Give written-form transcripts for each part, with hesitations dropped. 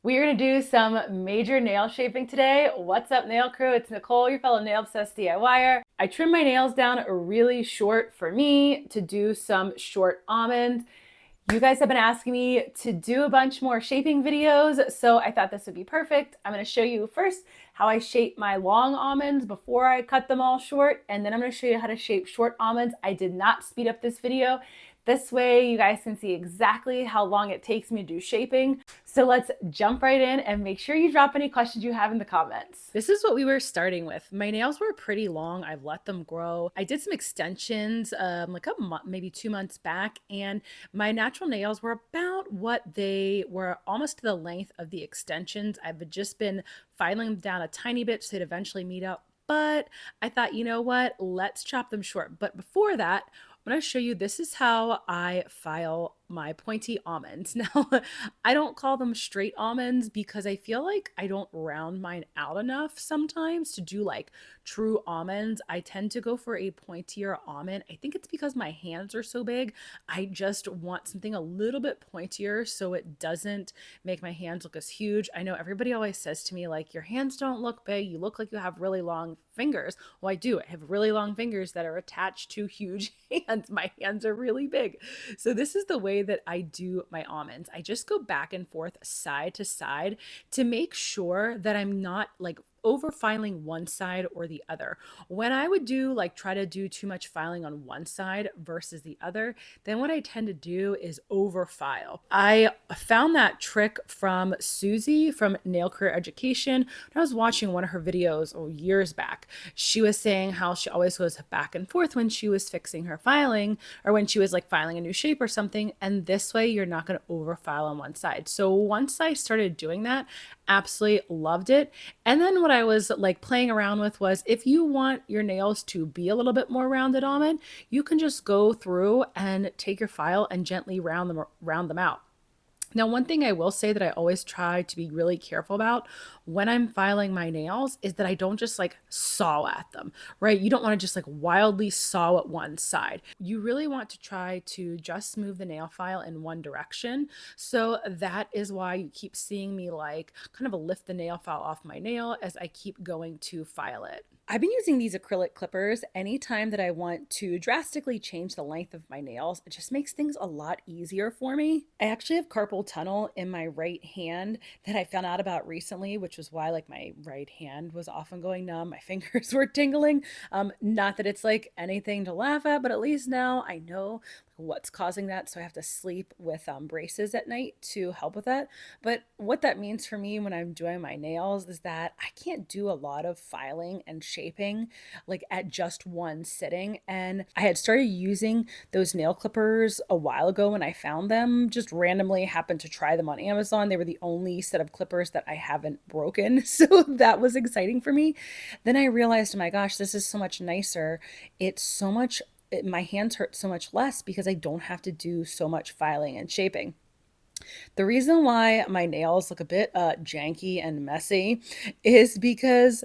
We are going to do some major nail shaping today. What's up, nail crew? It's Nicole, your fellow nail obsessed DIYer. I trimmed my nails down really short for me to do some short almond. You guys have been asking me to do a bunch more shaping videos, so I thought this would be perfect. I'm going to show you first how I shape my long almonds before I cut them all short, and then I'm going to show you how to shape short almonds. I did not speed up this video. This way you guys can see exactly how long it takes me to do shaping. So let's jump right in and make sure you drop any questions you have in the comments. This is what we were starting with. My nails were pretty long. I've let them grow. I did some extensions like a month, maybe 2 months back, and my natural nails were about what they were, almost to the length of the extensions. I've just been filing them down a tiny bit so they'd eventually meet up. But I thought, you know what? Let's chop them short. But before that, I'm going to show you, this is how I file my pointy almonds. Now, I don't call them straight almonds because I feel like I don't round mine out enough sometimes to do like true almonds. I tend to go for a pointier almond. I think it's because my hands are so big. I just want something a little bit pointier so it doesn't make my hands look as huge. I know everybody always says to me, like, your hands don't look big. You look like you have really long fingers. Well, I do. I have really long fingers that are attached to huge hands. My hands are really big. So this is the way that I do my almonds. I just go back and forth side to side to make sure that I'm not like over filing one side or the other. When I would do like try to do too much filing on one side versus the other, then what I tend to do is over file. I found that trick from Susie from Nail Career Education. When I was watching one of her videos years back, she was saying how she always goes back and forth when she was fixing her filing or when she was like filing a new shape or something. And this way you're not going to over file on one side. So once I started doing that, absolutely loved it. And then what I was like playing around with was, if you want your nails to be a little bit more rounded almond, you can just go through and take your file and gently round them out. Now, one thing I will say that I always try to be really careful about when I'm filing my nails is that I don't just like saw at them, right? You don't want to just like wildly saw at one side. You really want to try to just move the nail file in one direction. So that is why you keep seeing me like kind of lift the nail file off my nail as I keep going to file it. I've been using these acrylic clippers anytime that I want to drastically change the length of my nails. It just makes things a lot easier for me. I actually have carpal tunnel in my right hand that I found out about recently, which was why like my right hand was often going numb. My fingers were tingling. Not that it's like anything to laugh at, but at least now I know what's causing that. So I have to sleep with braces at night to help with that. But what that means for me when I'm doing my nails is that I can't do a lot of filing and shaping like at just one sitting. And I had started using those nail clippers a while ago when I found them, just randomly happened to try them on Amazon. They were the only set of clippers that I haven't broken. So that was exciting for me. Then I realized, oh my gosh, this is so much nicer. It's so much my hands hurt so much less because I don't have to do so much filing and shaping. The reason why my nails look a bit janky and messy is because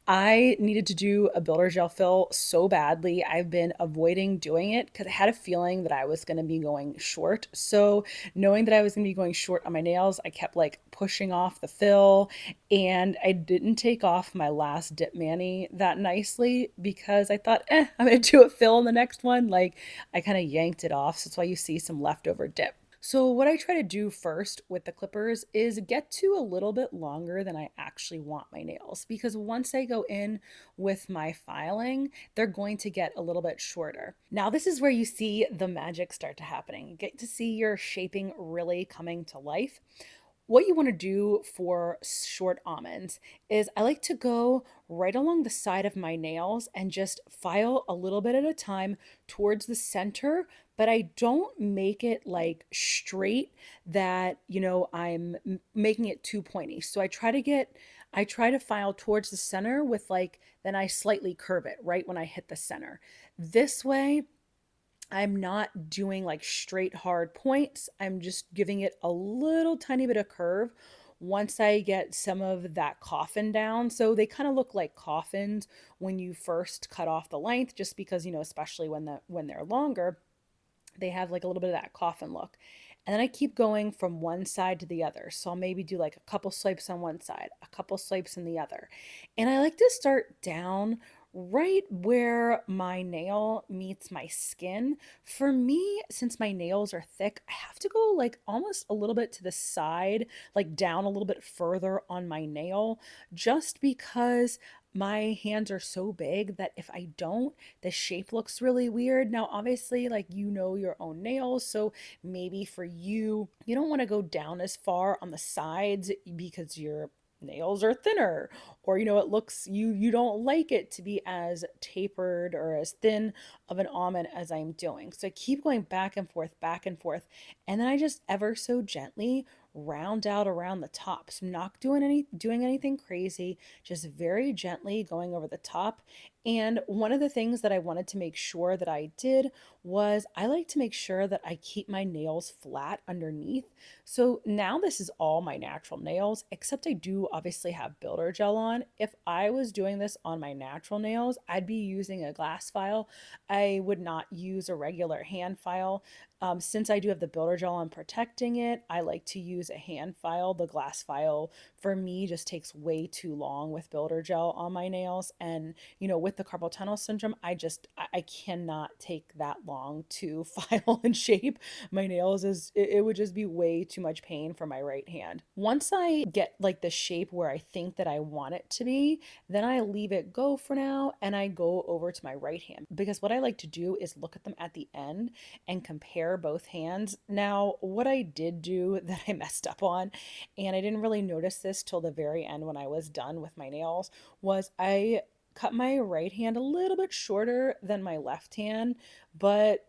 I needed to do a builder gel fill so badly. I've been avoiding doing it because I had a feeling that I was going to be going short. So knowing that I was going to be going short on my nails, I kept like pushing off the fill, and I didn't take off my last dip mani that nicely because I thought, I'm going to do a fill in the next one. Like I kind of yanked it off. So that's why you see some leftover dip. So what I try to do first with the clippers is get to a little bit longer than I actually want my nails, because once I go in with my filing, they're going to get a little bit shorter. Now this is where you see the magic start to happening. You get to see your shaping really coming to life. What you want to do for short almonds is I like to go right along the side of my nails and just file a little bit at a time towards the center, but I don't make it like straight that, I'm making it too pointy. So I try to file towards the center with like, then I slightly curve it right when I hit the center. This way, I'm not doing like straight hard points. I'm just giving it a little tiny bit of curve once I get some of that coffin down. So they kind of look like coffins when you first cut off the length, just because, especially when they're longer, they have like a little bit of that coffin look. And then I keep going from one side to the other. So I'll maybe do like a couple swipes on one side, a couple swipes on the other. And I like to start down right where my nail meets my skin. For me, since my nails are thick, I have to go like almost a little bit to the side, like down a little bit further on my nail, just because my hands are so big that if I don't, the shape looks really weird. Now, obviously, like your own nails, so maybe for you, you don't want to go down as far on the sides because your nails are thinner, or it looks, you don't like it to be as tapered or as thin of an almond as I'm doing. So I keep going back and forth, and then I just ever so gently round out around the top. So I'm not doing anything crazy, just very gently going over the top. And one of the things that I wanted to make sure that I did was I like to make sure that I keep my nails flat underneath. So now this is all my natural nails, except I do obviously have builder gel on. If I was doing this on my natural nails, I'd be using a glass file. I would not use a regular hand file. Since I do have the builder gel on protecting it, I like to use a hand file. The glass file for me just takes way too long with builder gel on my nails. And, with the carpal tunnel syndrome, I cannot take that long to file and shape my nails. It would just be way too much pain for my right hand. Once I get like the shape where I think that I want it to be, then I leave it go for now and I go over to my right hand, because what I like to do is look at them at the end and compare both hands. Now, what I did do that I messed up on, and I didn't really notice this till the very end when I was done with my nails, was I cut my right hand a little bit shorter than my left hand. But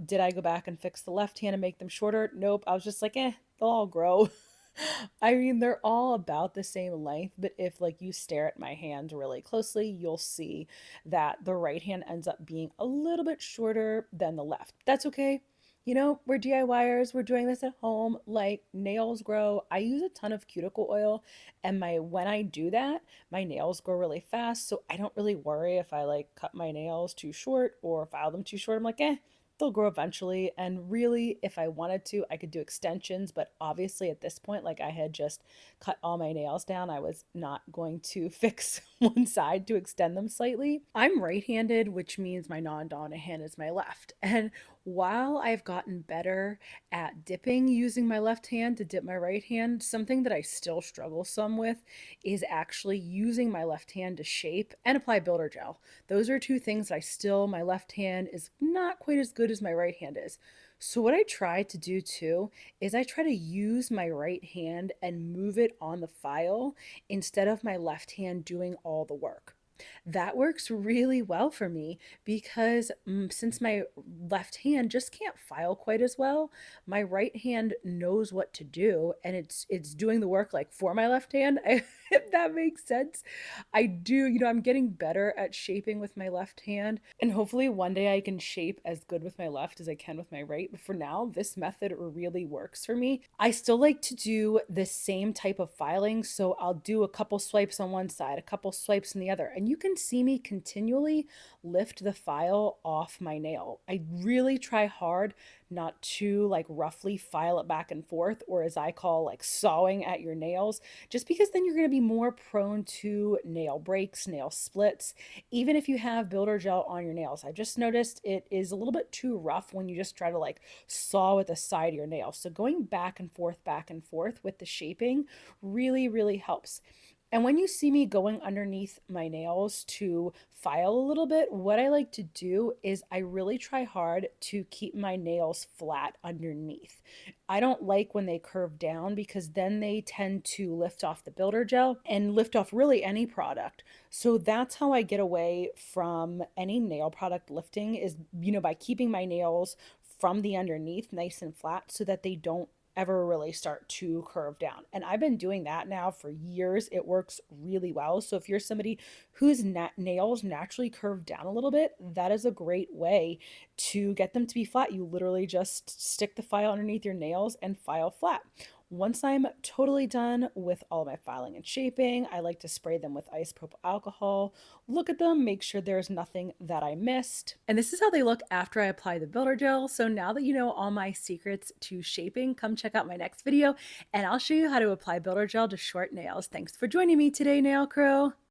did I go back and fix the left hand and make them shorter? Nope. I was just like, they'll all grow. I mean, they're all about the same length, but if like you stare at my hands really closely, you'll see that the right hand ends up being a little bit shorter than the left. That's okay. We're DIYers, we're doing this at home, like nails grow. I use a ton of cuticle oil, and my when I do that, my nails grow really fast, so I don't really worry if I like cut my nails too short or file them too short. I'm like, they'll grow eventually. And really, if I wanted to, I could do extensions, but obviously at this point, like I had just cut all my nails down, I was not going to fix one side to extend them slightly. I'm right-handed, which means my non-dominant hand is my left. And while I've gotten better at dipping using my left hand to dip my right hand, something that I still struggle some with is actually using my left hand to shape and apply builder gel. Those are two things that my left hand is not quite as good as my right hand is. So what I try to do too is I try to use my right hand and move it on the file instead of my left hand doing all the work. That works really well for me because since my left hand just can't file quite as well, my right hand knows what to do, and it's doing the work like for my left hand, if that makes sense. I do, I'm getting better at shaping with my left hand, and hopefully one day I can shape as good with my left as I can with my right. But for now, this method really works for me. I still like to do the same type of filing, so I'll do a couple swipes on one side, a couple swipes on the other, and you can see me continually lift the file off my nail. I really try hard not to like roughly file it back and forth, or as I call like sawing at your nails, just because then you're going to be more prone to nail breaks, nail splits, even if you have builder gel on your nails. I just noticed it is a little bit too rough when you just try to like saw with the side of your nail. So going back and forth with the shaping really, really helps. And when you see me going underneath my nails to file a little bit, what I like to do is I really try hard to keep my nails flat underneath. I don't like when they curve down because then they tend to lift off the builder gel and lift off really any product. So that's how I get away from any nail product lifting is, by keeping my nails from the underneath nice and flat so that they don't ever really start to curve down. And I've been doing that now for years. It works really well. So if you're somebody whose nails naturally curve down a little bit, that is a great way to get them to be flat. You literally just stick the file underneath your nails and file flat. Once I'm totally done with all my filing and shaping, I like to spray them with isopropyl alcohol, look at them, make sure there's nothing that I missed. And this is how they look after I apply the builder gel. So now that you know all my secrets to shaping, come check out my next video and I'll show you how to apply builder gel to short nails. Thanks for joining me today, nail crew.